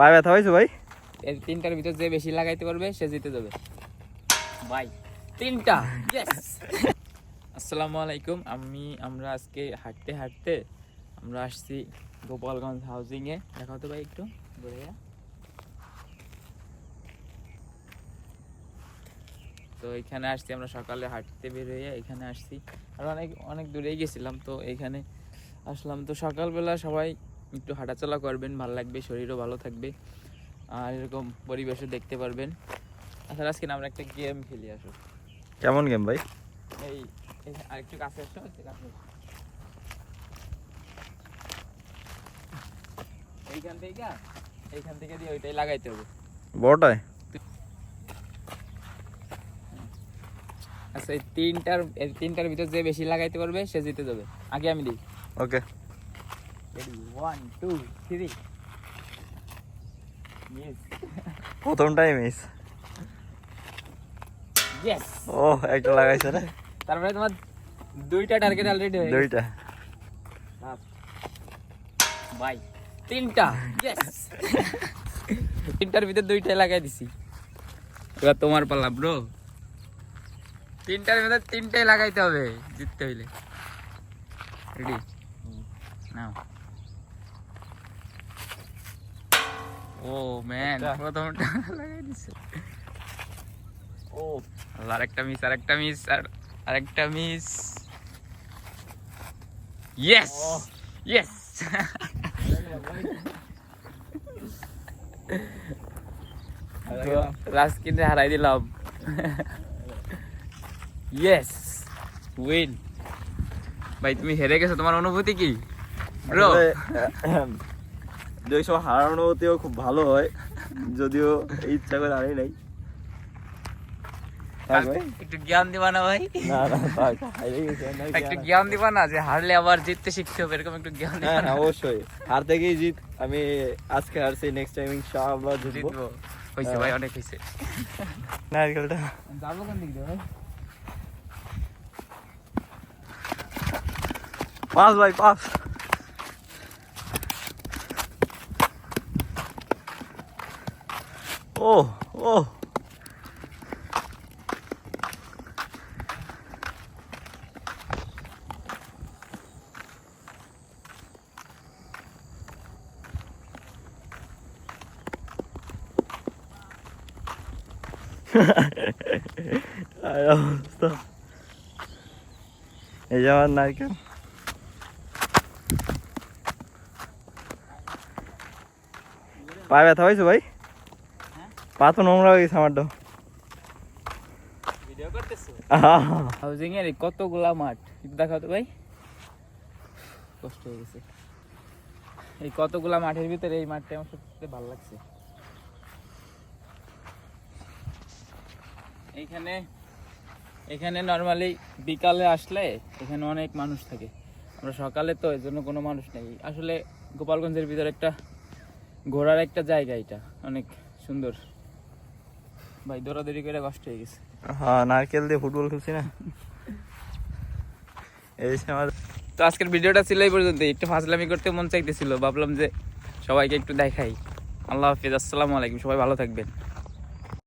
পায়ে ব্যথা হয়েছে ভাই? এই তিনটার ভিতর যে বেশি লাগাইতে পারবে সে জিতে যাবে ভাই। তিনটা, ইয়েস। আসসালামু আলাইকুম। আমরা আজকে হাঁটতে হাঁটতে আমরা আসছি গোপালগঞ্জ হাউজিং এ। দেখাও তো ভাই একটু ঘুরে। তো এখানে আসছি আমরা সকালে হাঁটতে বের হয়ে এখানে আসছি, আর অনেক অনেক দূরেই গেছিলাম। তো এখানে আসলাম। তো সকালবেলা সবাই একটু হাঁটাচলা করবেন, ভালো লাগবে, শরীরও ভালো থাকবে, আর এরকম পরিবেশও দেখতে পারবেন। আসলে আজকে আমরা একটা গেম খেলি। আসো। কেমন গেম ভাই? এই আরেকটু কাছে আসো, এইখান থেকে দিয়ে ওইটাই লাগাইতে হবে বড়টায়। আচ্ছা, এই তিনটার ভিতর যে বেশি লাগাইতে পারবে সে জিতে যাবে। আগে আমি দিই। ওকে, রেডি, 1 2 3। মিস। প্রথমটাই মিস। ইয়েস। ও, একটা লাগাইছে রে। তারপরে তোমার দুইটা টার্গেট অলরেডি হয়ে গেছে। দুইটা ভাই, তিনটা, ইয়েস। তিনটার ভিতর দুইটাই লাগাই দিছি। এবার তোমার পালা ব্রো। তিনটার ভিতর তিনটাই লাগাইতে হবে জিততে হইলে। রেডি, নাও। ও ম্যান, প্রথমটা লাগাই দিছে। ও আরেকটা মিস, আরেকটা মিস, আরেকটা মিস। Yes, yes. লাস্ট কিনে হারাই দিলাম। Yes, win. ভাই তুমি হেরে গেছো, তোমার অনুভূতি কি ব্রো? দুই সময় হারার অনুভূতিও খুব ভালো হয়, যদিও ইচ্ছা করে হারি নাই। একটু জ্ঞান দিবা না ভাই? না না থাক, হারিয়ে গেছি। একটু জ্ঞান দিবা না যে হারলে আবার জিততে শিখতে হবে, এরকম একটু জ্ঞান দিবা না? অবশ্যই, হার থেকেই জিত। আমি আজকে হারছি, নেক্সট টাইম ইনশাআল্লাহ জিতবো। হইছে ভাই, অনেক হইছে। নারকেলটা যাবো কোন দিক দিয়ে ভাই? পাস ভাই, পাস। ও ও, অবস্থা। এই যে আমার নারকেল। পায়ে ব্যথা হয়েছে ভাই? পা তো নোংরা হয়ে গেছে আমারটা। ভিডিও করতেছো? হাউজিং এর কতগুলা মাঠ একটু দেখাও তো ভাই। কষ্ট হয়ে গেছে। এই কতগুলা মাঠের ভিতরে এই মাঠটা আমার সবচেয়ে ভালো লাগছে। এখানে নর্মালি বিকালে আসলে এখানে অনেক মানুষ থাকে। আমরা সকালে তো এর জন্য কোনো মানুষ নেই। আসলে গোপালগঞ্জের ভিতরে একটা ঘোরার একটা জায়গা, এটা অনেক সুন্দর। ভাই দৌড়াদৌড়ি করে কষ্ট হয়ে গেছে। হ্যাঁ, নারকেল দিয়ে ফুটবল খেলছি না। এই আমার। তো আজকের ভিডিওটা ছিল এই পর্যন্ত। একটু ফাজলামি করতে মন চাইতেছিল, ভাবলাম যে সবাইকে একটু দেখাই। আল্লাহ হাফিজ, আসসালামু আলাইকুম, সবাই ভালো থাকবেন।